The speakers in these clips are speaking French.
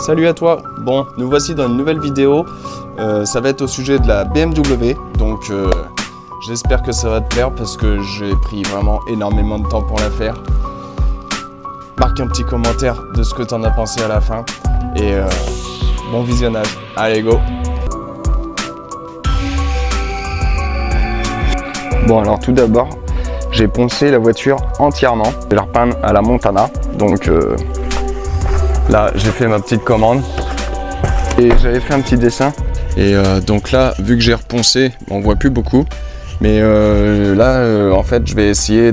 Salut à toi. Bon, nous voici dans une nouvelle vidéo. Ça va être au sujet de la BMW. Donc, j'espère que ça va te plaire parce que j'ai pris vraiment énormément de temps pour la faire. Marque un petit commentaire de ce que tu en as pensé à la fin. Et bon visionnage. Allez, go! Bon, alors tout d'abord, j'ai poncé la voiture entièrement. Je vais la repeindre à la Montana. Donc là, j'ai fait ma petite commande et j'avais fait un petit dessin. Et donc là, vu que j'ai reponcé, on voit plus beaucoup. Mais là, en fait, je vais essayer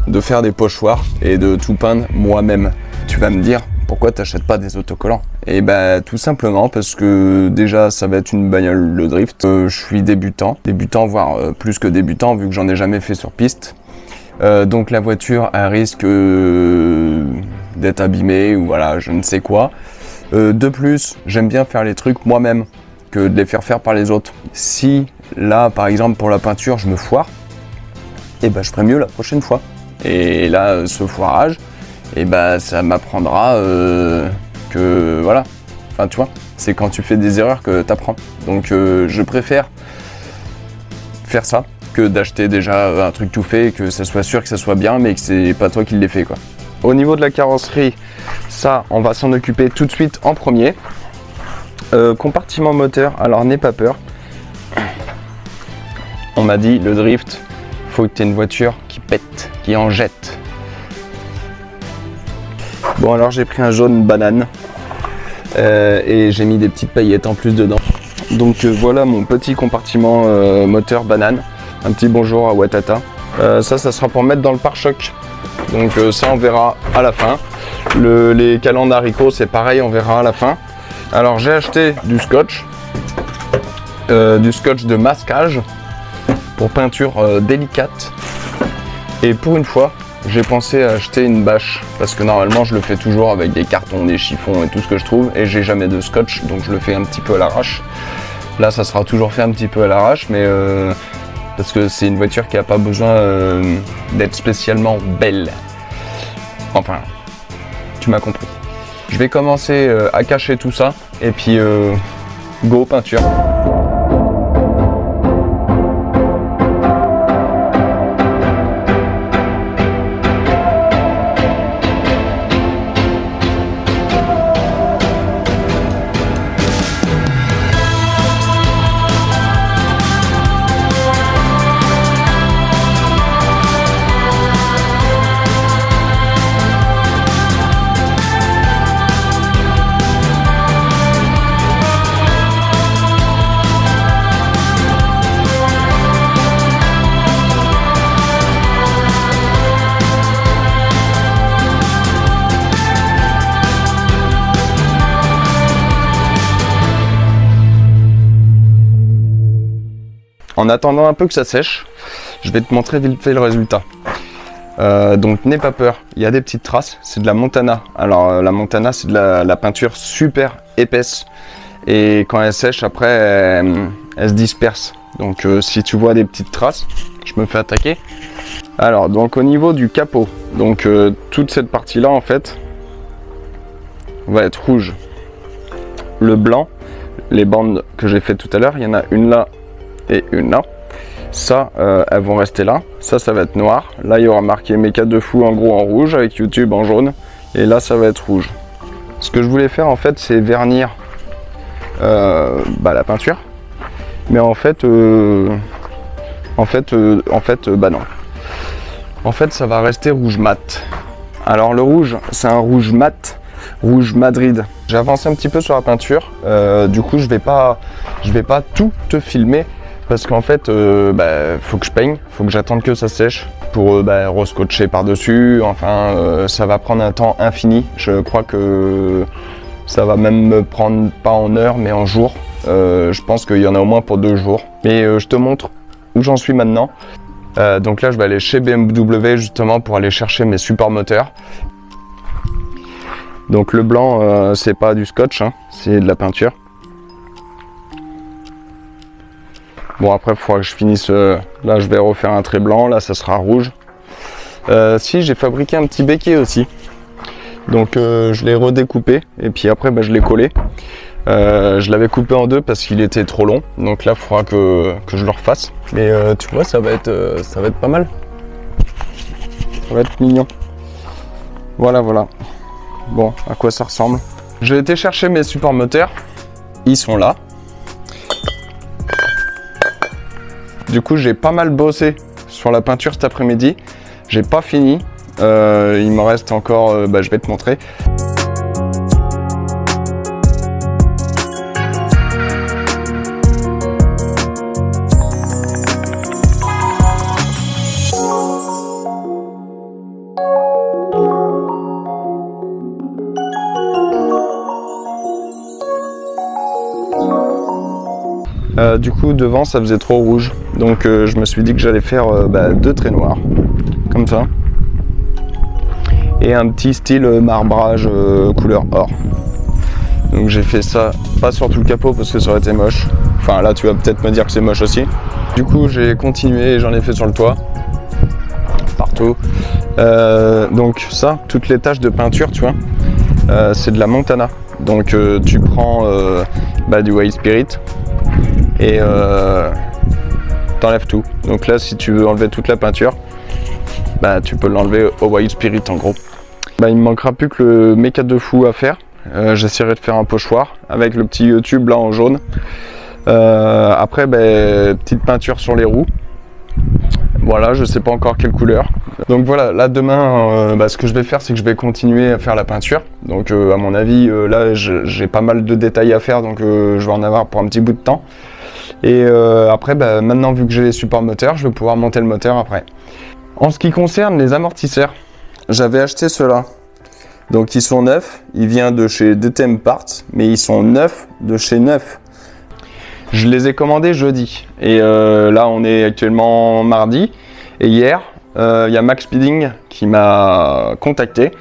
de faire des pochoirs et de tout peindre moi-même. Tu vas me dire, pourquoi t'achètes pas des autocollants? Et bah tout simplement parce que déjà ça va être une bagnole le drift. Je suis débutant voire plus que débutant vu que j'en ai jamais fait sur piste. Donc la voiture elle risque d'être abîmée ou voilà je ne sais quoi. De plus j'aime bien faire les trucs moi-même que de les faire par les autres. Si là par exemple pour la peinture je me foire, et bah je ferai mieux la prochaine fois. Et là ce foirage, et bah ça m'apprendra que voilà, enfin tu vois, c'est quand tu fais des erreurs que tu apprends. Donc je préfère faire ça que d'acheter déjà un truc tout fait et que ça soit sûr que ça soit bien mais que c'est pas toi qui l'ai fait quoi. Au niveau de la carrosserie, ça on va s'en occuper tout de suite en premier. Compartiment moteur, alors n'aie pas peur. On m'a dit le drift, faut que tu aies une voiture qui pète, qui en jette. Bon alors j'ai pris un jaune banane et j'ai mis des petites paillettes en plus dedans. Donc voilà mon petit compartiment moteur banane. Un petit bonjour à Watata. Ça sera pour mettre dans le pare-choc. Donc ça on verra à la fin. Les calandres haricots c'est pareil, on verra à la fin. Alors j'ai acheté du scotch de masquage pour peinture délicate. Et pour une fois, j'ai pensé à acheter une bâche parce que normalement je le fais toujours avec des cartons, des chiffons et tout ce que je trouve et j'ai jamais de scotch donc je le fais un petit peu à l'arrache. Là ça sera toujours fait un petit peu à l'arrache mais parce que c'est une voiture qui n'a pas besoin d'être spécialement belle. Enfin, tu m'as compris. Je vais commencer à cacher tout ça et puis go peinture. En attendant un peu que ça sèche, je vais te montrer vite fait le résultat. Donc n'aie pas peur, il y a des petites traces, c'est de la Montana. Alors la Montana c'est de la peinture super épaisse et quand elle sèche après elle se disperse. Donc si tu vois des petites traces, je me fais attaquer. Alors donc au niveau du capot, donc toute cette partie là en fait va être rouge. Le blanc, les bandes que j'ai fait tout à l'heure, il y en a une là et une là, ça elles vont rester là, ça va être noir, là il y aura marqué Méca de fou en gros en rouge avec YouTube en jaune et là ça va être rouge. Ce que je voulais faire en fait c'est vernir la peinture mais en fait bah non, en fait ça va rester rouge mat. Alors le rouge c'est un rouge mat, rouge Madrid. J'ai avancé un petit peu sur la peinture, du coup je vais pas tout te filmer parce qu'en fait faut que je peigne, faut que j'attende que ça sèche pour rescotcher par dessus. Enfin ça va prendre un temps infini, je crois que ça va même me prendre pas en heures mais en jours. Je pense qu'il y en a au moins pour 2 jours mais je te montre où j'en suis maintenant. Donc là je vais aller chez BMW justement pour aller chercher mes supports moteurs. Donc le blanc c'est pas du scotch hein, c'est de la peinture. Bon après il faudra que je finisse, là je vais refaire un trait blanc, là ça sera rouge. Si j'ai fabriqué un petit béquet aussi. Donc je l'ai redécoupé et puis après je l'ai collé. Je l'avais coupé en deux parce qu'il était trop long. Donc là il faudra que je le refasse. Mais tu vois ça va être pas mal. Ça va être mignon. Voilà. Bon, à quoi ça ressemble? J'ai été chercher mes supports moteurs. Ils sont là. Du coup j'ai pas mal bossé sur la peinture cet après-midi. J'ai pas fini. Il me reste encore, je vais te montrer. Du coup devant ça faisait trop rouge, donc je me suis dit que j'allais faire deux traits noirs comme ça et un petit style marbrage couleur or. Donc j'ai fait ça pas sur tout le capot parce que ça aurait été moche, enfin là tu vas peut-être me dire que c'est moche aussi. Du coup j'ai continué et j'en ai fait sur le toit partout. Donc ça, toutes les taches de peinture tu vois, c'est de la Montana, donc tu prends du White Spirit et t'enlèves tout. Donc là si tu veux enlever toute la peinture, tu peux l'enlever au White Spirit en gros. Il me manquera plus que le méca de fou à faire. J'essaierai de faire un pochoir avec le petit tube là en jaune. Après petite peinture sur les roues. Voilà, je sais pas encore quelle couleur. Donc voilà, là demain ce que je vais faire c'est que je vais continuer à faire la peinture. Donc à mon avis là j'ai pas mal de détails à faire, donc je vais en avoir pour un petit bout de temps. Et après maintenant vu que j'ai les supports moteurs, je vais pouvoir monter le moteur après. En ce qui concerne les amortisseurs, j'avais acheté ceux-là. Donc ils sont neufs, ils viennent de chez DTM Parts, mais ils sont neufs de chez Neuf. Je les ai commandés jeudi et là on est actuellement mardi. Et hier, il y a Max Speeding qui m'a contacté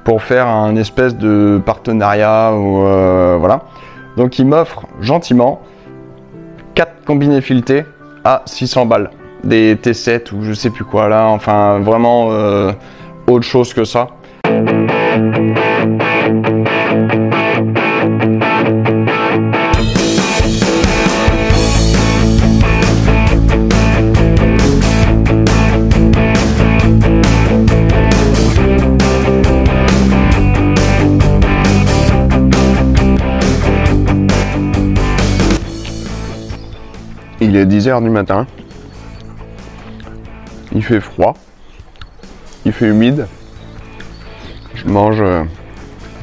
pour faire un espèce de partenariat ou voilà. Donc il m'offre gentiment 4 combinés filetés à 600 balles. Des T7 ou je sais plus quoi là, enfin vraiment autre chose que ça. Il est 10 h du matin. Il fait froid. Il fait humide. Je mange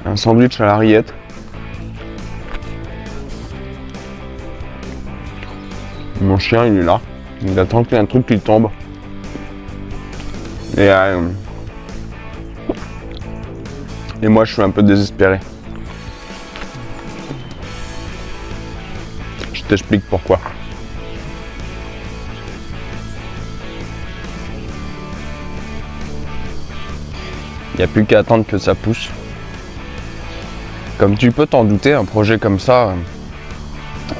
un sandwich à la rillette. Mon chien il est là. Il attend qu'il y ait un truc qui tombe. Et moi je suis un peu désespéré. Je t'explique pourquoi. Il n'y a plus qu'à attendre que ça pousse. Comme tu peux t'en douter, un projet comme ça,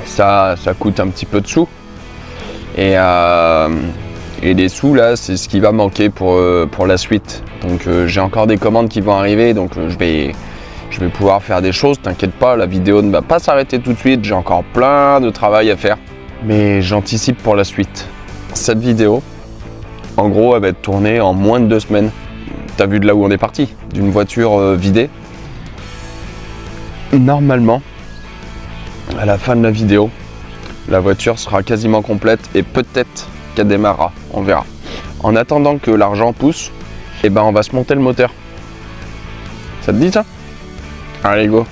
ça coûte un petit peu de sous. Et les sous là, c'est ce qui va manquer pour la suite. Donc j'ai encore des commandes qui vont arriver, donc je vais pouvoir faire des choses. T'inquiète pas, la vidéo ne va pas s'arrêter tout de suite. J'ai encore plein de travail à faire. Mais j'anticipe pour la suite. Cette vidéo, en gros, elle va être tournée en moins de 2 semaines. T'as vu de là où on est parti, d'une voiture vidée. Normalement, à la fin de la vidéo, la voiture sera quasiment complète et peut-être qu'elle démarrera, on verra. En attendant que l'argent pousse, on va se monter le moteur. Ça te dit ça? Allez go.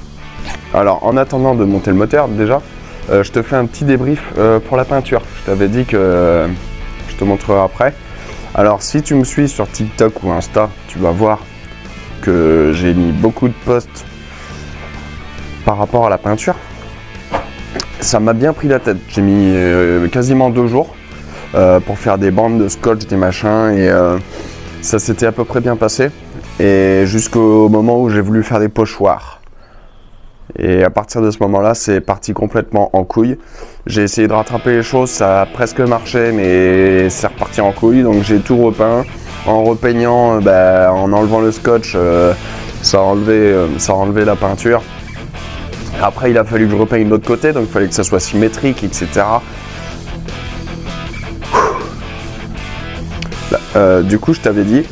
Alors en attendant de monter le moteur, déjà, je te fais un petit débrief pour la peinture. Je t'avais dit que je te montrerai après. Alors si tu me suis sur TikTok ou Insta, tu vas voir que j'ai mis beaucoup de posts par rapport à la peinture. Ça m'a bien pris la tête. J'ai mis quasiment 2 jours pour faire des bandes de scotch, des machins, et ça s'était à peu près bien passé. Et jusqu'au moment où j'ai voulu faire des pochoirs. Et à partir de ce moment-là, c'est parti complètement en couille. J'ai essayé de rattraper les choses, ça a presque marché, mais c'est reparti en couille. Donc j'ai tout repeint en repeignant, en enlevant le scotch. ça a enlevé la peinture. Après il a fallu que je repeigne de l'autre côté, donc il fallait que ça soit symétrique, etc. Du coup je t'avais dit,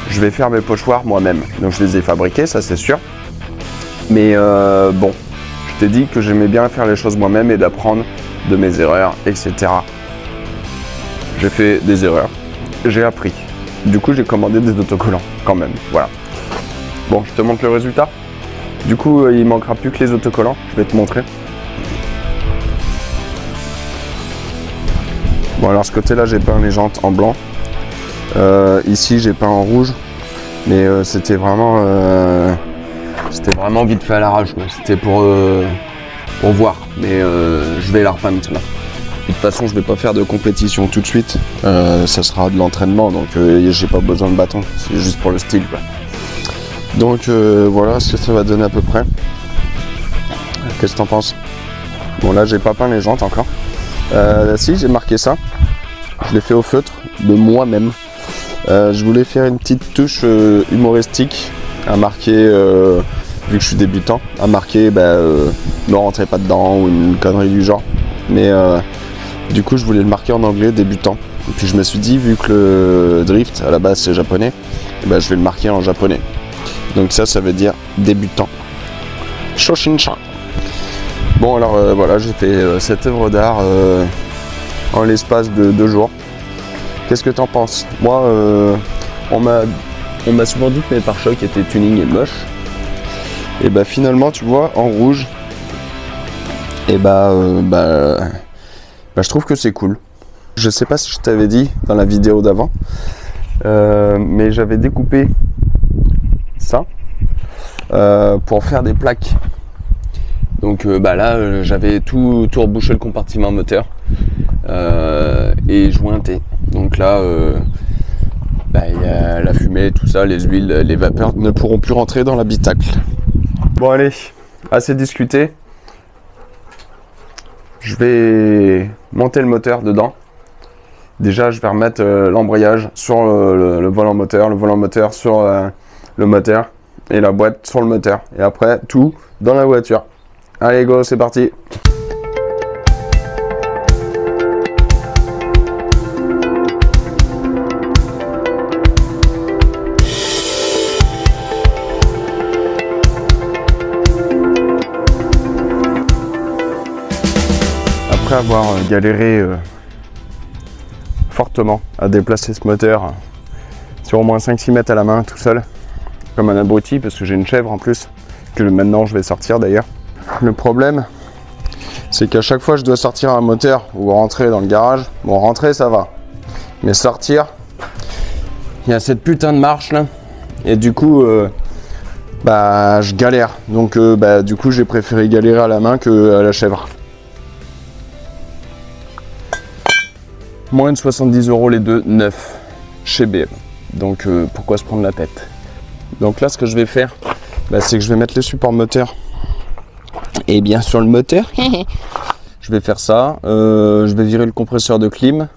je vais faire mes pochoirs moi-même. Donc je les ai fabriqués, ça c'est sûr. Mais bon, je t'ai dit que j'aimais bien faire les choses moi-même et d'apprendre de mes erreurs, etc. J'ai fait des erreurs, j'ai appris. Du coup j'ai commandé des autocollants quand même, voilà. Bon, je te montre le résultat. Du coup il manquera plus que les autocollants, je vais te montrer. Bon alors ce côté là j'ai peint les jantes en blanc. Ici j'ai peint en rouge. Mais c'était vraiment vite fait à l'arrache. C'était pour voir. Mais je vais la repeindre là. De toute façon je vais pas faire de compétition tout de suite. Ça sera de l'entraînement, donc j'ai pas besoin de bâton. C'est juste pour le style quoi. Donc voilà ce que ça va donner à peu près. Qu'est-ce que t'en penses? Bon là j'ai pas peint les jantes encore. Si j'ai marqué ça. Je l'ai fait au feutre de moi-même. Je voulais faire une petite touche humoristique à marquer, vu que je suis débutant, à marquer ne rentrez pas dedans ou une connerie du genre. Mais du coup je voulais le marquer en anglais, débutant. Et puis je me suis dit, vu que le drift à la base c'est japonais, je vais le marquer en japonais. Donc ça veut dire débutant. Shoshinsha. Bon alors voilà, j'ai fait cette œuvre d'art en l'espace de 2 jours. Qu'est-ce que t'en penses? Moi, on m'a souvent dit que mes pare-chocs étaient tuning et moches. Et finalement, tu vois, en rouge, et je trouve que c'est cool. Je sais pas si je t'avais dit dans la vidéo d'avant, mais j'avais découpé ça pour faire des plaques. Donc là, j'avais tout rebouché le compartiment moteur et jointé. Donc là, il y a la fumée, tout ça, les huiles, les vapeurs ne pourront plus rentrer dans l'habitacle. Bon allez, assez discuté. Je vais monter le moteur dedans. Déjà, je vais remettre l'embrayage sur le volant moteur sur le moteur et la boîte sur le moteur. Et après, tout dans la voiture. Allez go, c'est parti. Après avoir galéré fortement à déplacer ce moteur sur au moins 5-6 mètres à la main tout seul, comme un abruti, parce que j'ai une chèvre en plus, que maintenant je vais sortir d'ailleurs. Le problème, c'est qu'à chaque fois je dois sortir un moteur ou rentrer dans le garage. Bon, rentrer ça va, mais sortir, il y a cette putain de marche là, et du coup je galère. Donc du coup j'ai préféré galérer à la main que à la chèvre. Moins de 70 € les deux, neufs, chez BM. Donc pourquoi se prendre la tête? Donc là ce que je vais faire, c'est que je vais mettre les supports moteurs. Et bien sur le moteur, je vais faire ça. Je vais virer le compresseur de clim,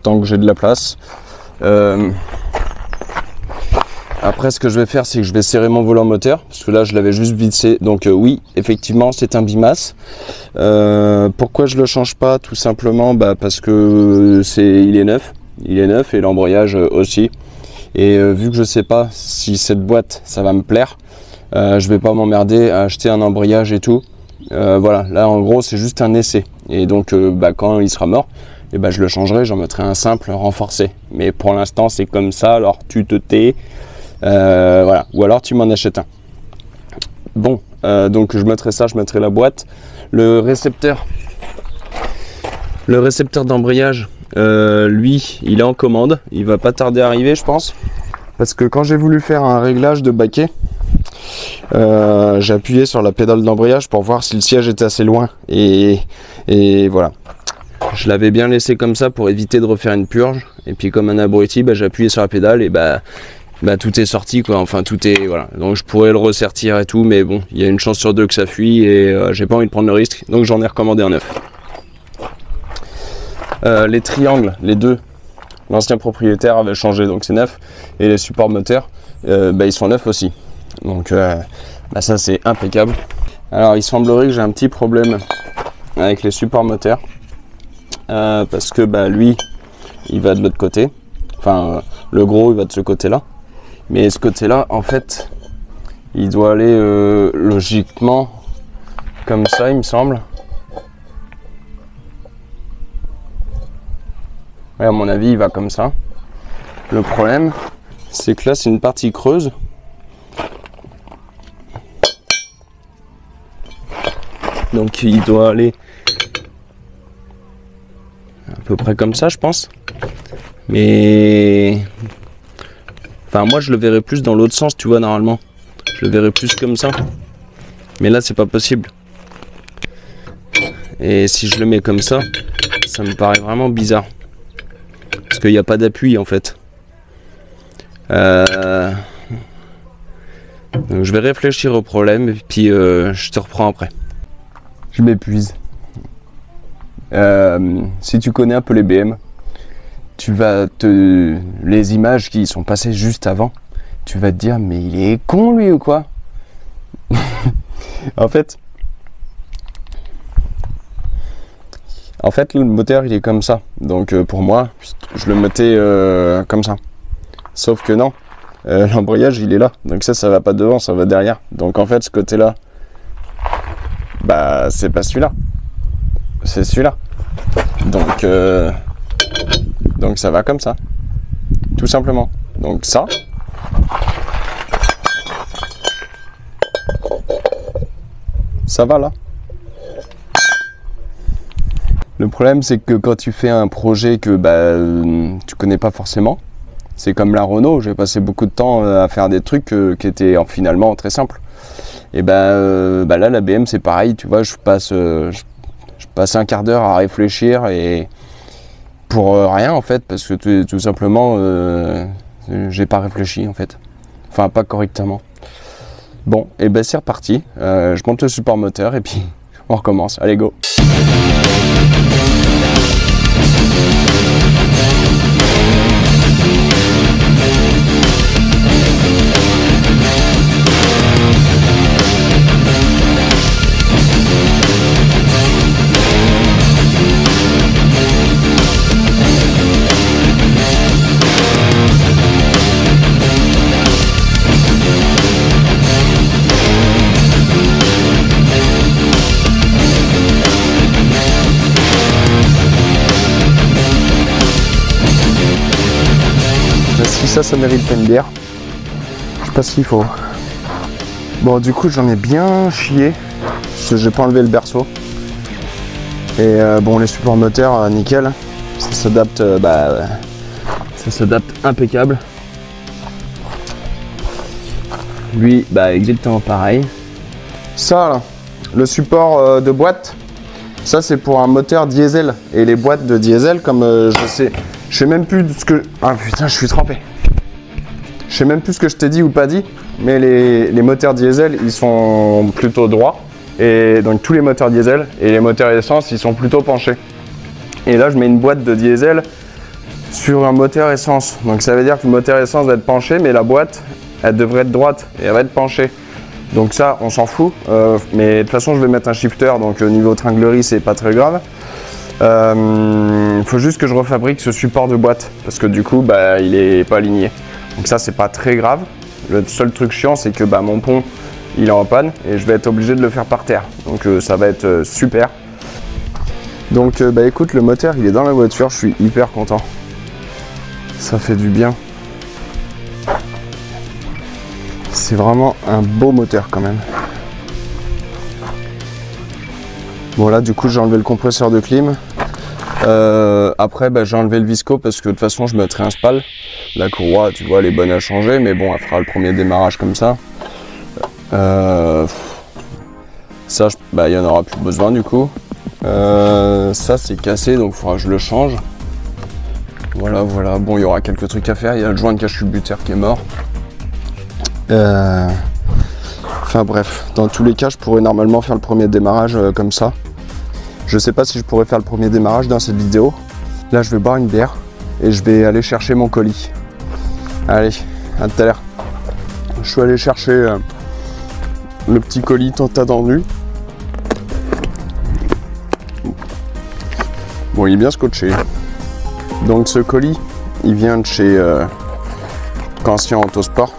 tant que j'ai de la place. Après ce que je vais faire, c'est que je vais serrer mon volant moteur, parce que là je l'avais juste vissé. Donc oui, effectivement c'est un bimas. Pourquoi je le change pas? Tout simplement parce que il est neuf et l'embrayage aussi. Et vu que je sais pas si cette boîte ça va me plaire, je vais pas m'emmerder à acheter un embrayage et tout. Voilà, là en gros c'est juste un essai. Et donc quand il sera mort, je le changerai, j'en mettrai un simple renforcé. Mais pour l'instant c'est comme ça, alors tu te tais. Voilà, ou alors tu m'en achètes un. Bon, donc je mettrai ça, je mettrai la boîte. Le récepteur d'embrayage, lui, il est en commande. Il va pas tarder à arriver, je pense. Parce que quand j'ai voulu faire un réglage de baquet, j'ai appuyé sur la pédale d'embrayage pour voir si le siège était assez loin. Et voilà. Je l'avais bien laissé comme ça pour éviter de refaire une purge. Et puis comme un abruti, j'ai appuyé sur la pédale et tout est sorti quoi, enfin tout est, voilà, donc je pourrais le ressortir et tout, mais bon, il y a une chance sur 2 que ça fuit et j'ai pas envie de prendre le risque, donc j'en ai recommandé un neuf. Les triangles, les deux, l'ancien propriétaire avait changé, donc c'est neuf, et les supports moteurs, ils sont neufs aussi. Donc ça c'est impeccable. Alors il semblerait que j'ai un petit problème avec les supports moteurs. Parce que lui, il va de l'autre côté. Enfin, le gros, il va de ce côté-là. Mais ce côté-là, en fait, il doit aller logiquement comme ça, il me semble. Ouais, à mon avis, il va comme ça. Le problème, c'est que là, c'est une partie creuse. Donc, il doit aller à peu près comme ça, je pense. Mais... Enfin, moi, je le verrais plus dans l'autre sens, tu vois, normalement. Je le verrais plus comme ça. Mais là, c'est pas possible. Et si je le mets comme ça me paraît vraiment bizarre. Parce qu'il n'y a pas d'appui, en fait. Donc, je vais réfléchir au problème, et puis je te reprends après. Je m'épuise. Si tu connais un peu les BM, les images qui sont passées juste avant, tu vas te dire mais il est con lui ou quoi. en fait le moteur il est comme ça, donc pour moi je le mettais comme ça, sauf que non, l'embrayage il est là, donc ça va pas devant, ça va derrière, donc en fait ce côté là c'est pas celui-là, c'est celui-là, donc ça va comme ça, tout simplement. Donc ça va là. Le problème c'est que quand tu fais un projet que tu connais pas forcément, c'est comme la Renault, j'ai passé beaucoup de temps à faire des trucs qui étaient finalement très simples. Et là la BM c'est pareil, tu vois, je passe un quart d'heure à réfléchir et pour rien en fait, parce que tout simplement j'ai pas réfléchi en fait, enfin pas correctement. Bon, et c'est reparti, je monte le support moteur et puis on recommence, allez go. Si ça mérite pas une bière. Je sais pas s'il faut. Bon, du coup, j'en ai bien chié. Parce que j'ai pas enlevé le berceau. Et bon, les supports moteurs, nickel. Ça s'adapte, ça s'adapte impeccable. Lui, exactement pareil. Ça, là, le support de boîte, ça c'est pour un moteur diesel. Et les boîtes de diesel, comme je sais même plus ce que... Ah putain, je suis trempé. Je sais même plus ce que je t'ai dit ou pas dit, mais les moteurs diesel, ils sont plutôt droits. Et donc tous les moteurs diesel et les moteurs essence, ils sont plutôt penchés. Et là, je mets une boîte de diesel sur un moteur essence. Donc ça veut dire que le moteur essence va être penché, mais la boîte, elle devrait être droite et elle va être penchée. Donc ça, on s'en fout. Mais de toute façon, je vais mettre un shifter, donc niveau tringlerie, c'est pas très grave. Il faut juste que je refabrique ce support de boîte parce que du coup il est pas aligné, donc ça c'est pas très grave. Le seul truc chiant c'est que mon pont il est en panne et je vais être obligé de le faire par terre, donc ça va être super. Donc écoute, le moteur il est dans la voiture, je suis hyper content, ça fait du bien, c'est vraiment un beau moteur quand même. Bon là du coup j'ai enlevé le compresseur de clim. Après j'ai enlevé le visco parce que de toute façon je mettrai un spal. La courroie tu vois elle est bonne à changer, mais bon elle fera le premier démarrage comme ça. Ça il n'y en aura plus besoin du coup. Ça c'est cassé donc il faudra que je le change. Voilà, bon il y aura quelques trucs à faire, il y a le joint de cache-buteur qui est mort. Enfin bref, dans tous les cas je pourrais normalement faire le premier démarrage comme ça. Je sais pas si je pourrais faire le premier démarrage dans cette vidéo. Là je vais boire une bière et je vais aller chercher mon colis. Allez, à tout à l'heure. Je suis allé chercher le petit colis tant attendu. Bon, il est bien scotché. Donc ce colis, il vient de chez Conscient Autosport.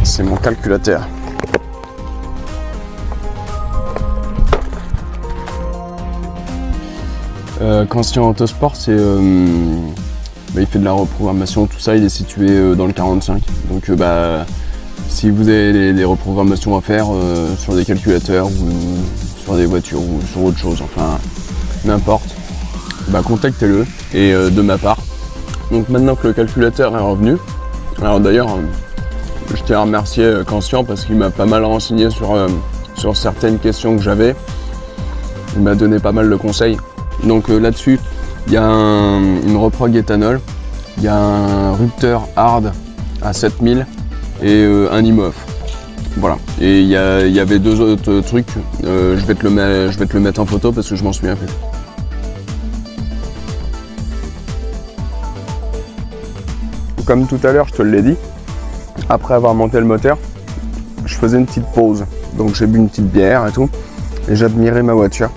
C'est mon calculateur. Conscient Autosport, c'est il fait de la reprogrammation, tout ça, il est situé dans le 45. Donc si vous avez des reprogrammations à faire sur des calculateurs ou sur des voitures ou sur autre chose, enfin n'importe, contactez-le et de ma part. Donc maintenant que le calculateur est revenu, alors d'ailleurs je tiens à remercier Conscient parce qu'il m'a pas mal renseigné sur certaines questions que j'avais. Il m'a donné pas mal de conseils. Donc là-dessus, il y a une reprog éthanol, il y a un rupteur hard à 7000 et un IMOF. Voilà. Et il y avait deux autres trucs, je vais te le mettre en photo parce que je m'en souviens plus. Comme tout à l'heure, je te l'ai dit, après avoir monté le moteur, je faisais une petite pause. Donc j'ai bu une petite bière et tout, et j'admirais ma voiture.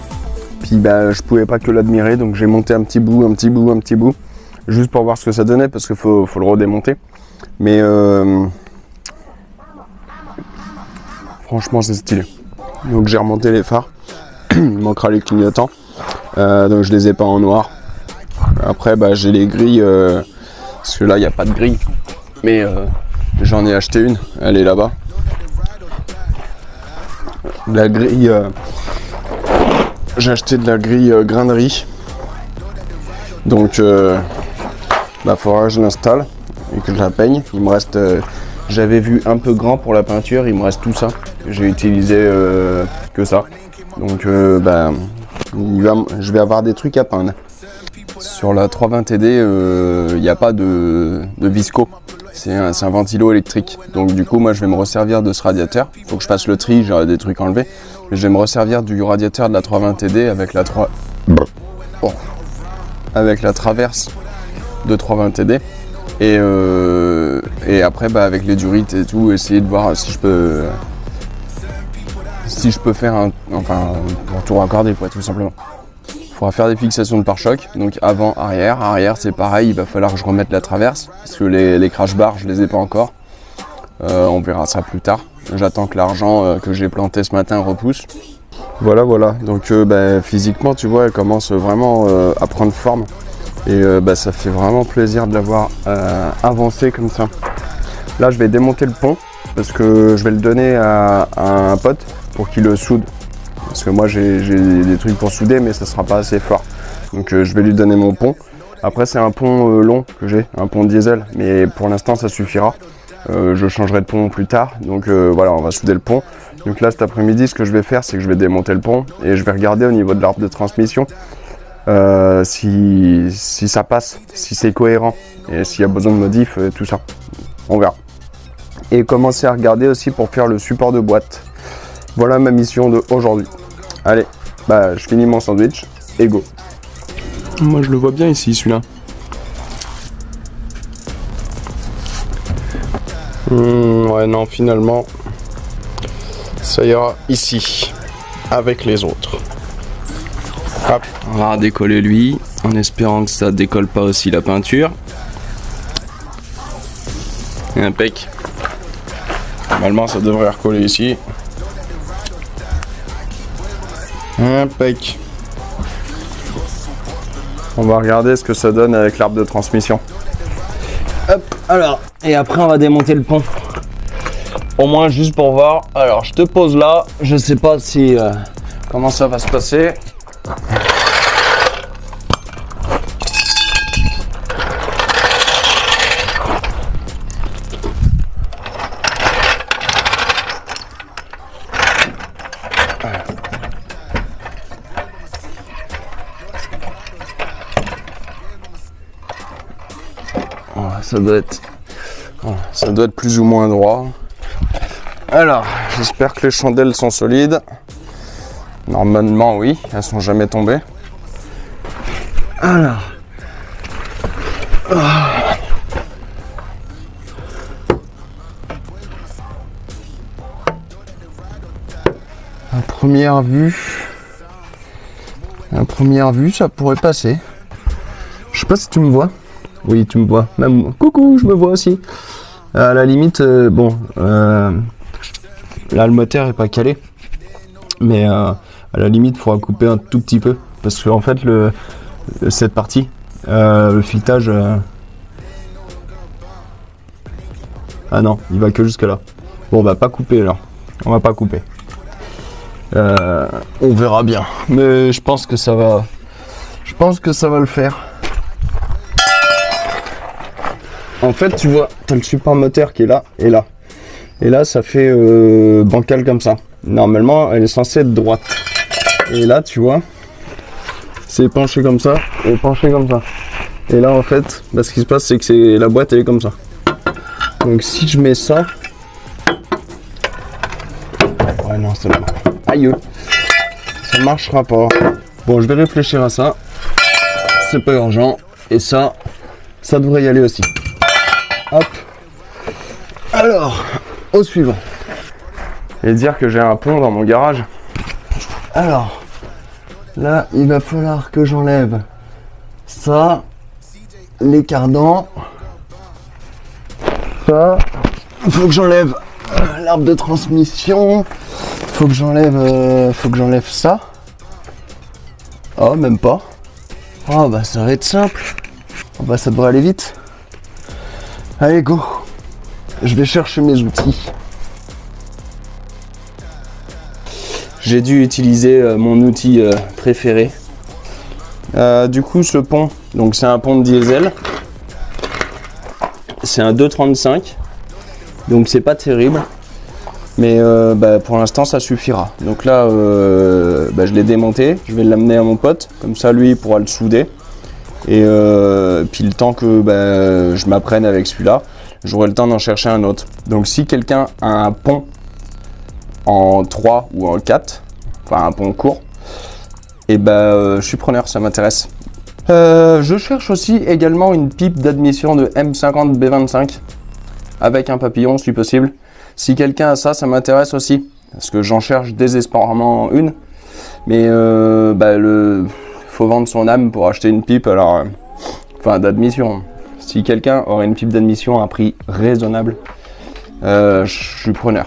Puis je pouvais pas que l'admirer, donc j'ai monté un petit bout, juste pour voir ce que ça donnait, parce qu'il faut le redémonter. Mais franchement c'est stylé. Donc j'ai remonté les phares, il manquera les clignotants, donc je les ai pas en noir. Après j'ai les grilles, parce que là il n'y a pas de grille, mais j'en ai acheté une, elle est là-bas. La grille, j'ai acheté de la grille grain de riz, donc faudra que je l'installe et que je la peigne. Il me reste, j'avais vu un peu grand pour la peinture, il me reste tout ça. J'ai utilisé que ça, donc je vais avoir des trucs à peindre. Sur la 320 TD, il n'y a pas de visco. C'est un ventilo électrique. Donc du coup, moi, je vais me resservir de ce radiateur. Il faut que je fasse le tri, j'ai des trucs enlevés. Mais je vais me resservir du radiateur de la 320 TD avec avec la traverse de 320 TD. Et après, avec les durites et tout, essayer de voir si je peux faire pour tout raccorder, quoi, tout simplement. Il faudra faire des fixations de pare-choc, donc avant, arrière. Arrière, c'est pareil, il va falloir que je remette la traverse, parce que les crash bars, je les ai pas encore. On verra ça plus tard. J'attends que l'argent que j'ai planté ce matin repousse. Voilà. Donc physiquement, tu vois, elle commence vraiment à prendre forme. Et ça fait vraiment plaisir de l'avoir avancé comme ça. Là, je vais démonter le pont, parce que je vais le donner à un pote pour qu'il le soude. Parce que moi j'ai des trucs pour souder, mais ça sera pas assez fort. Donc je vais lui donner mon pont. Après c'est un pont long que j'ai, un pont diesel, mais pour l'instant ça suffira. Je changerai de pont plus tard. Donc voilà, on va souder le pont. Donc là cet après-midi, ce que je vais faire, c'est que je vais démonter le pont et je vais regarder au niveau de l'arbre de transmission si ça passe, si c'est cohérent et s'il y a besoin de modif, tout ça. On verra. Et commencer à regarder aussi pour faire le support de boîte. Voilà ma mission d'aujourd'hui. Allez, je finis mon sandwich et go. Moi je le vois bien ici, celui-là. Ouais, non, finalement, ça ira ici, avec les autres. Hop. On va redécoller lui, en espérant que ça décolle pas aussi la peinture. Impec. Normalement, ça devrait recoller ici. Impec. On va regarder ce que ça donne avec l'arbre de transmission. Hop, alors, et après on va démonter le pont. Au moins juste pour voir. Alors je te pose là, je sais pas si comment ça va se passer. Ça doit être plus ou moins droit. Alors, j'espère que les chandelles sont solides. Normalement, oui, elles sont jamais tombées. Alors. première vue, ça pourrait passer. Je sais pas si tu me vois. Oui, tu me vois. Même coucou, je me vois aussi. À la limite, bon, là le moteur est pas calé, mais à la limite, il faudra couper un tout petit peu parce que en fait, cette partie, le filetage, ah non, il va que jusque là. Bon, on va pas couper alors. On va pas couper. On verra bien, mais je pense que ça va. Je pense que ça va le faire. En fait, tu vois, tu as le support moteur qui est là et là. Et là, ça fait bancal comme ça. Normalement, elle est censée être droite. Et là, tu vois, c'est penché comme ça et penché comme ça. Et là, en fait, bah, ce qui se passe, c'est que la boîte, elle est comme ça. Donc, si je mets ça... Ouais, non, c'est bon. Aïe, ça marchera pas. Bon, je vais réfléchir à ça. C'est pas urgent. Et ça devrait y aller aussi. Hop. Alors, au suivant. Et dire que j'ai un pont dans mon garage. Alors, là, il va falloir que j'enlève ça, les cardans. Ça, il faut que j'enlève l'arbre de transmission. Faut que j'enlève ça. Oh, même pas. Oh, bah ça va être simple. Oh, bah ça devrait aller vite. Allez, go. Je vais chercher mes outils. J'ai dû utiliser mon outil préféré. Du coup, ce pont, donc c'est un pont de diesel. C'est un 2,35. Donc c'est pas terrible. Mais bah, pour l'instant, ça suffira. Donc là, bah, je l'ai démonté. Je vais l'amener à mon pote. Comme ça, lui, il pourra le souder. Et puis le temps que bah, je m'apprenne avec celui-là, j'aurai le temps d'en chercher un autre. Donc si quelqu'un a un pont en 3 ou en 4, enfin un pont court, et ben je suis preneur, ça m'intéresse. Je cherche aussi également une pipe d'admission de M50B25 avec un papillon si possible. Si quelqu'un a ça, ça m'intéresse aussi parce que j'en cherche désespérément une. Mais bah, faut vendre son âme pour acheter une pipe, alors enfin d'admission. Si quelqu'un aurait une pipe d'admission à un prix raisonnable, je suis preneur.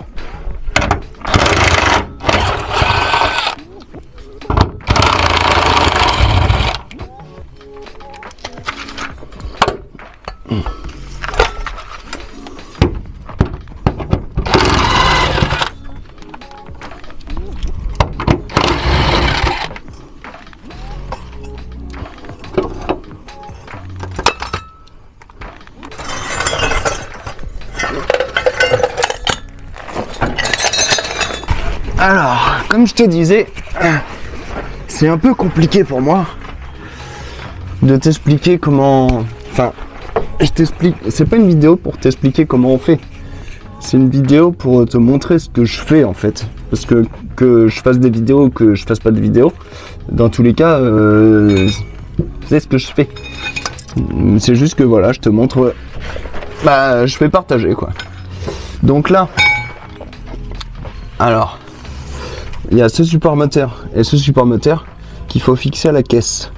Alors, comme je te disais, c'est un peu compliqué pour moi de t'expliquer comment... Enfin, je t'explique... C'est pas une vidéo pour t'expliquer comment on fait. C'est une vidéo pour te montrer ce que je fais en fait. Parce que je fasse des vidéos ou que je fasse pas de vidéos, dans tous les cas, c'est ce que je fais. C'est juste que voilà, je te montre... Bah, je fais partager quoi. Donc là... Alors... Il y a ce support moteur et ce support moteur qu'il faut fixer à la caisse.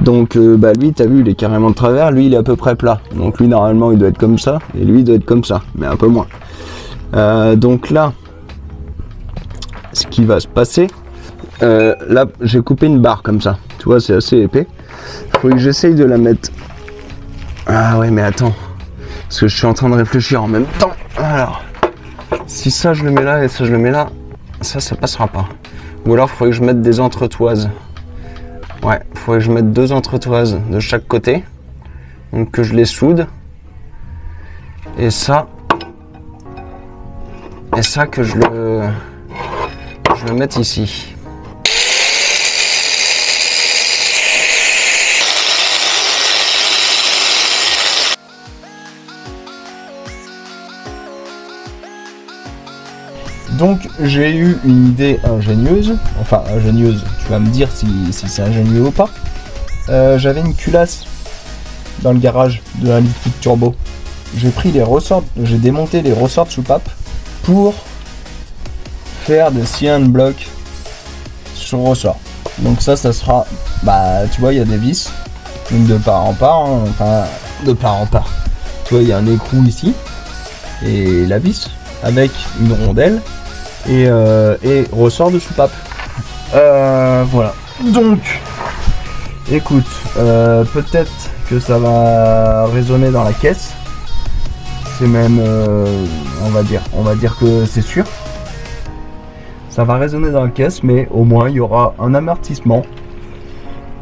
Donc bah lui, tu as vu, il est carrément de travers, lui il est à peu près plat. Donc lui normalement il doit être comme ça et lui il doit être comme ça, mais un peu moins. Donc là, ce qui va se passer, là j'ai coupé une barre comme ça. Tu vois, c'est assez épais. Il faut que j'essaye de la mettre... Ah ouais mais attends, parce que je suis en train de réfléchir en même temps. Alors, si ça je le mets là et ça je le mets là, ça passera pas. Ou alors il faudrait que je mette des entretoises. Ouais, il faudrait que je mette 2 entretoises de chaque côté. Donc que je les soude. Et ça que je le mette ici. Donc j'ai eu une idée ingénieuse, enfin ingénieuse, tu vas me dire si c'est ingénieux ou pas. J'avais une culasse dans le garage de la liquide turbo. J'ai pris les ressorts, j'ai démonté les ressorts de soupape pour faire des cyan blocs son ressort. Donc ça sera, bah tu vois, il y a des vis, une de part en part, hein, enfin de part en part. Tu vois, il y a un écrou ici et la vis avec une rondelle et ressort de soupape. Voilà. Donc, écoute, peut-être que ça va résonner dans la caisse. C'est même, on va dire que c'est sûr. Ça va résonner dans la caisse, mais au moins il y aura un amortissement.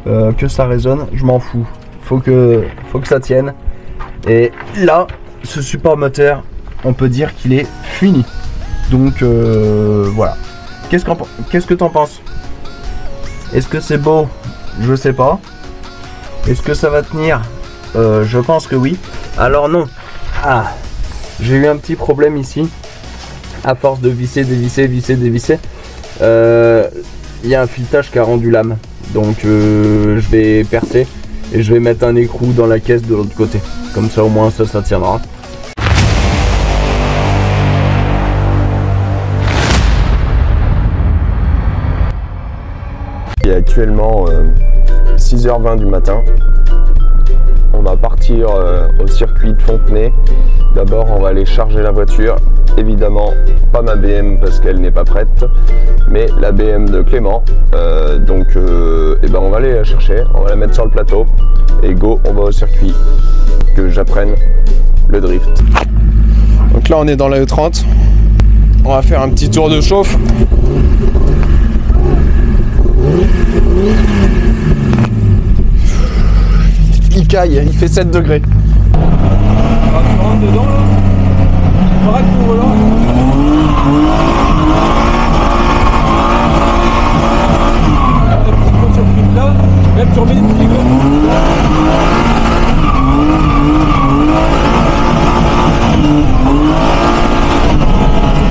Que ça résonne, je m'en fous. Faut que ça tienne. Et là, ce support moteur, on peut dire qu'il est fini. Donc voilà. Qu'est-ce que t'en penses? Est-ce que c'est beau? Je sais pas. Est-ce que ça va tenir? Je pense que oui. Alors non. Ah, j'ai eu un petit problème ici. À force de visser, dévisser, visser, dévisser, il y a un filetage qui a rendu l'âme. Donc je vais percer et je vais mettre un écrou dans la caisse de l'autre côté. Comme ça au moins ça tiendra. Il est actuellement 6h20 du matin. On va partir au circuit de Fontenay. D'abord on va aller charger la voiture. Évidemment pas ma BM parce qu'elle n'est pas prête, mais la BM de Clément. Donc on va aller la chercher, on va la mettre sur le plateau et go, on va au circuit, que j'apprenne le drift. Donc là on est dans la E30, on va faire un petit tour de chauffe. Il caille, il fait 7 degrés. Ah, tu rentres dedans là. Arrête ton volant. Ta petite voiture qui là, même tu remets des petits gros.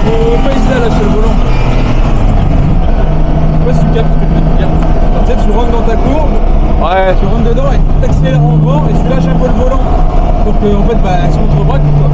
Faut pas hésiter à lâcher le volant. Je sais pas si tu captes ce que je veux te dire. Tu sais, tu rentres dans ta courbe, ouais. Tu rentres dedans et tu accélères en vent et tu lâches un peu le volant. Donc en fait, bah, elle se contre-braque quoi.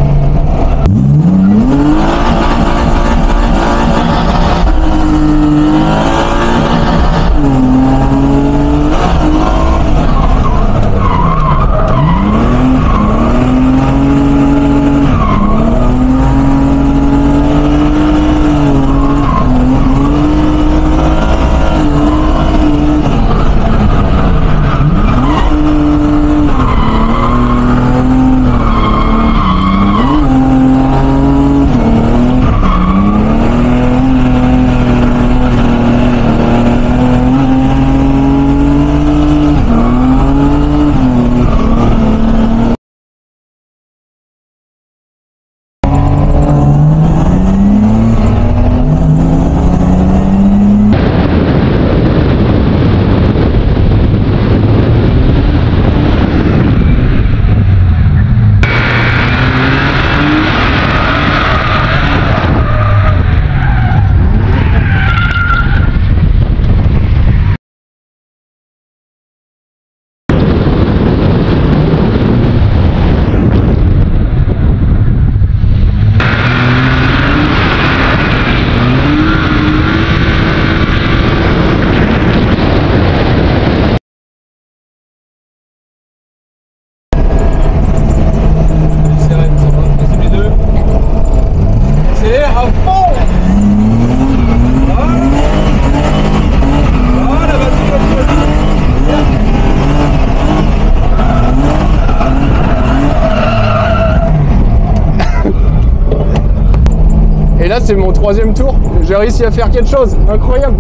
Et là c'est mon 3e tour, j'ai réussi à faire quelque chose, incroyable.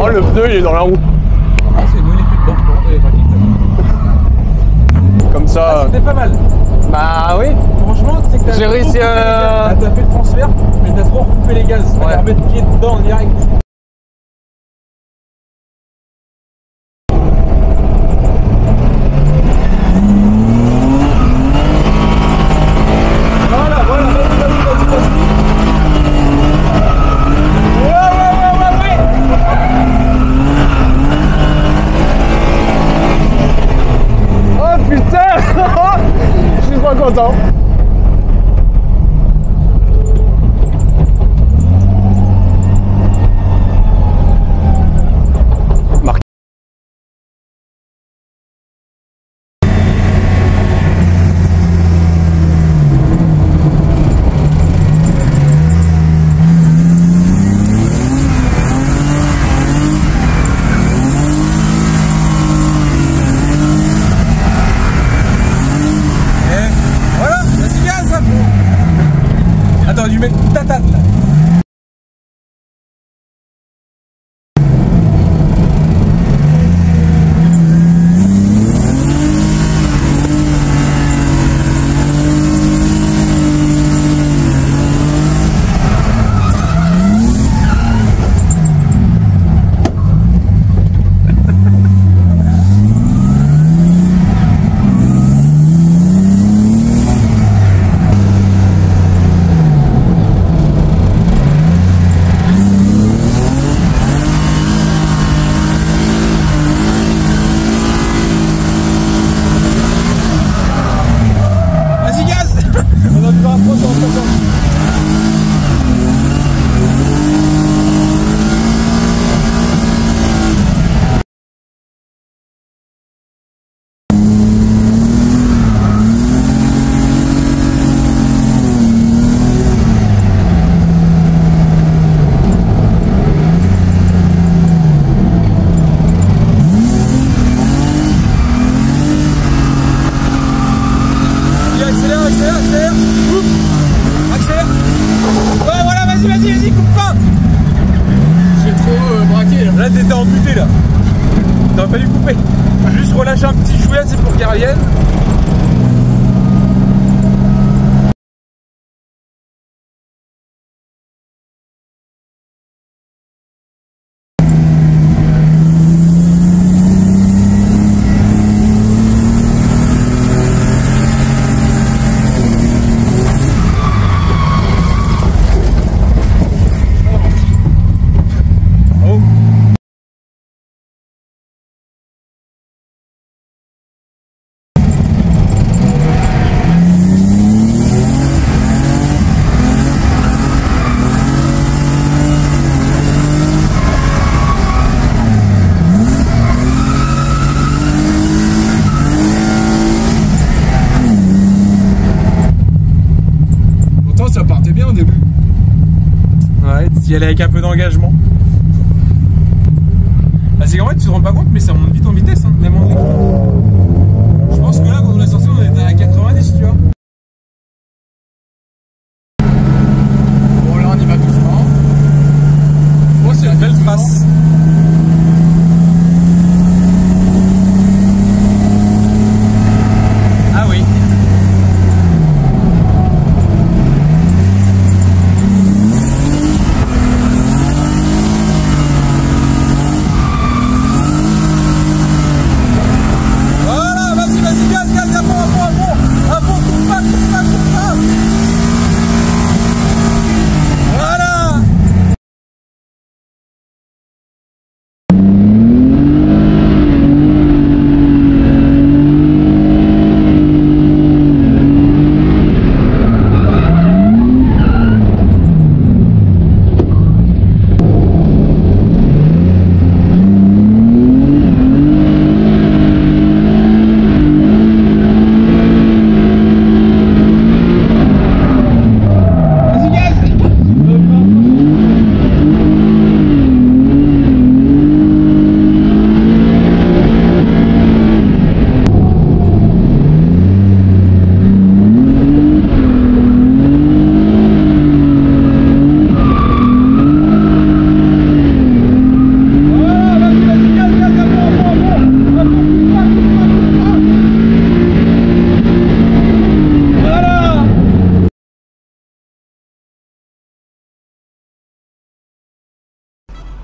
Oh le pneu il est dans la roue. Ah c'est nous les plus dedans. Comme ça. Ah, c'était pas mal. Bah oui. Franchement, c'est que j'ai réussi à... T'as fait le transfert, mais t'as trop recoupé les gaz. Ouais. T'as remettre le pied dedans en direct. Voilà, vas-y. Ouais. content. Attends, tu mets ta tête là. Vas-y, coupe pas. J'ai trop braqué là. Là, t'étais amputé là. T'aurais pas dû couper. Juste relâcher un petit chouette, c'est pour qu'elle revienne. Ça partait bien au début. Ouais, tu y allais avec un peu d'engagement. Bah, c'est qu'en fait, tu te rends pas compte, mais ça monte vite en vitesse, hein, même en drift. Je pense que là, quand on est sorti, on était à 90, tu vois. Bon, là, on y va doucement. Bon, c'est une belle trace. Ah oui.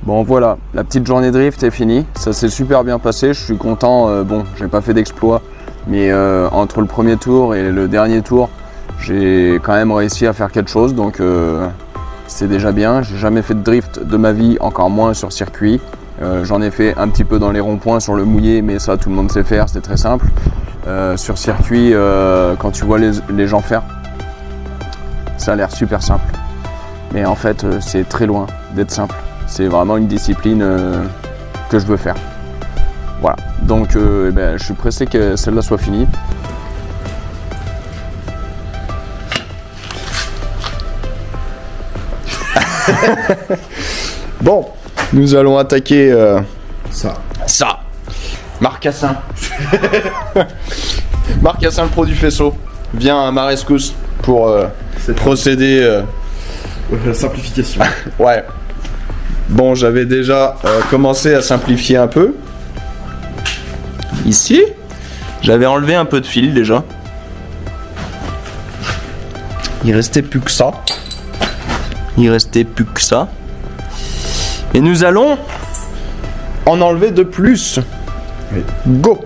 Bon voilà, la petite journée de drift est finie, ça s'est super bien passé, je suis content, bon j'ai pas fait d'exploit, mais entre le premier tour et le dernier tour, j'ai quand même réussi à faire quelque chose, donc c'est déjà bien. J'ai jamais fait de drift de ma vie, encore moins sur circuit, j'en ai fait un petit peu dans les ronds-points sur le mouillé, mais ça tout le monde sait faire, c'est très simple. sur circuit quand tu vois les gens faire. Ça a l'air super simple. Mais en fait, c'est très loin d'être simple. C'est vraiment une discipline que je veux faire. Voilà. Donc, je suis pressé que celle-là soit finie. Bon, nous allons attaquer Ça. Marcassin. Marcassin, le pro du faisceau, vient à ma rescousse pour procéder. La simplification. Ouais. Bon, j'avais déjà commencé à simplifier un peu. Ici, j'avais enlevé un peu de fil déjà. Il restait plus que ça. Et nous allons en enlever de plus. Oui. Go!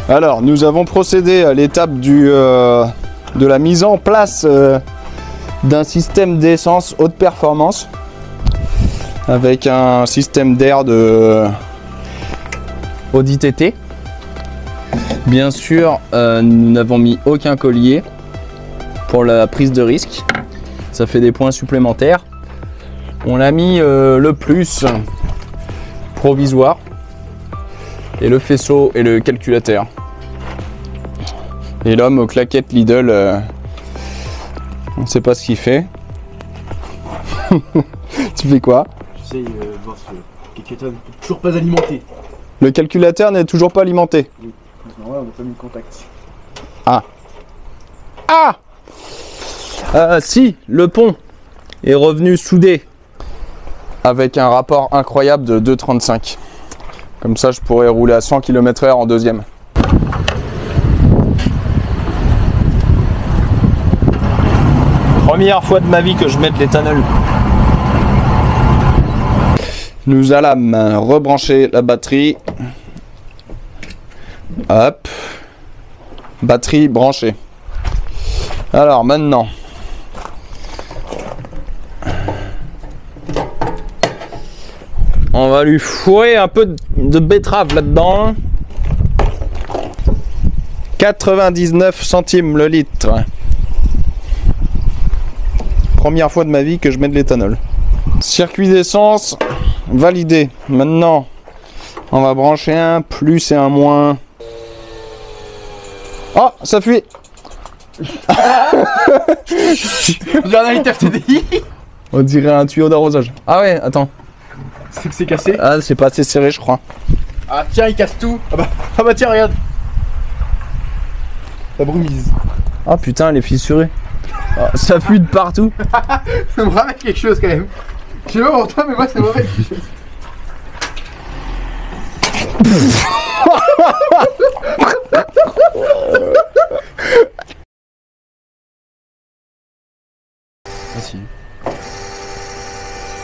Alors, nous avons procédé à l'étape de la mise en place d'un système d'essence haute performance avec un système d'air de Audi TT. Bien sûr, nous n'avons mis aucun collier pour la prise de risque. Ça fait des points supplémentaires. On a mis le plus provisoire et le faisceau et le calculateur. Et l'homme aux claquettes Lidl, on ne sait pas ce qu'il fait. Tu fais quoi? J'essaye de voir ce calculateur n'est toujours pas alimenté. Le calculateur n'est toujours pas alimenté. Oui, normalement on n'a pas mis le contact. Si, le pont est revenu soudé avec un rapport incroyable de 2,35. Comme ça, je pourrais rouler à 100 km/h en deuxième. Première fois de ma vie que je mette l'éthanol. Nous allons rebrancher la batterie. Hop. Batterie branchée. Alors maintenant, on va lui fourrer un peu de betterave là-dedans. 99 centimes le litre. Première fois de ma vie que je mets de l'éthanol. Circuit d'essence validé. Maintenant, on va brancher un plus et un moins. Oh, ça fuit. On dirait un tuyau d'arrosage. Ah ouais, attends. C'est que c'est cassé. Ah, c'est pas assez serré, je crois. Ah tiens, il casse tout. Ah bah tiens, regarde. La brumise. Ah putain, elle est fissurée. Ah, ça fuit de partout. Ça me rappelle quelque chose quand même. Je sais pas pour toi, mais moi ça me rappelle quelque chose.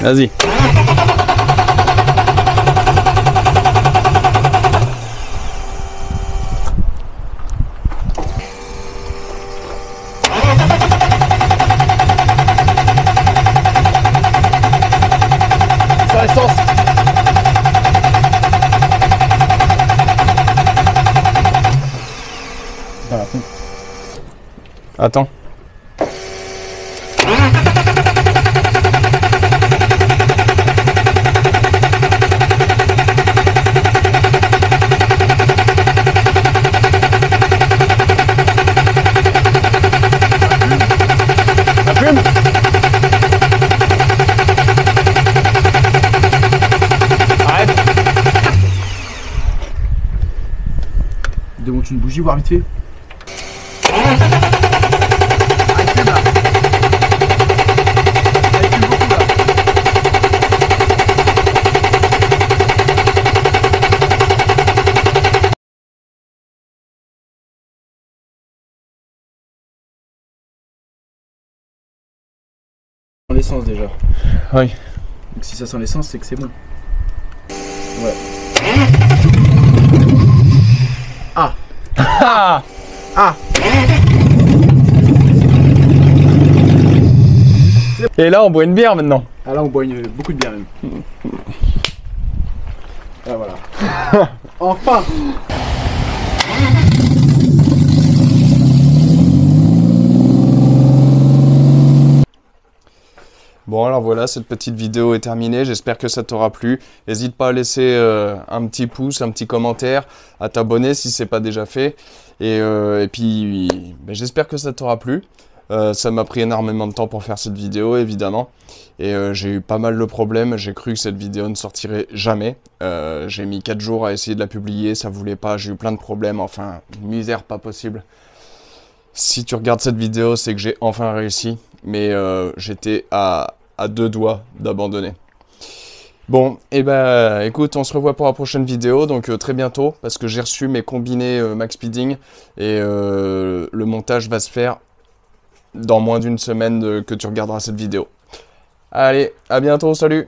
Vas-y. Sur l'essence. Voilà. Attends. Démonte une bougie, voir vite fait. l'essence déjà. Oui. Donc si ça sent l'essence, c'est que c'est bon. Ouais. Ah. Ah. Ah. Et là, on boit une bière maintenant. Ah là, on boit beaucoup de bière même. Ah voilà. Enfin. Bon alors voilà, cette petite vidéo est terminée, j'espère que ça t'aura plu. N'hésite pas à laisser un petit pouce, un petit commentaire, à t'abonner si c'est pas déjà fait. Et puis ben, j'espère que ça t'aura plu. Ça m'a pris énormément de temps pour faire cette vidéo évidemment. Et j'ai eu pas mal de problèmes, j'ai cru que cette vidéo ne sortirait jamais. J'ai mis 4 jours à essayer de la publier, ça voulait pas, j'ai eu plein de problèmes, enfin une misère pas possible. Si tu regardes cette vidéo, c'est que j'ai enfin réussi, mais j'étais à 2 doigts d'abandonner. Bon, et ben écoute, on se revoit pour la prochaine vidéo, donc très bientôt, parce que j'ai reçu mes combinés max speeding, et le montage va se faire dans moins d'une semaine que tu regarderas cette vidéo. Allez, à bientôt, salut!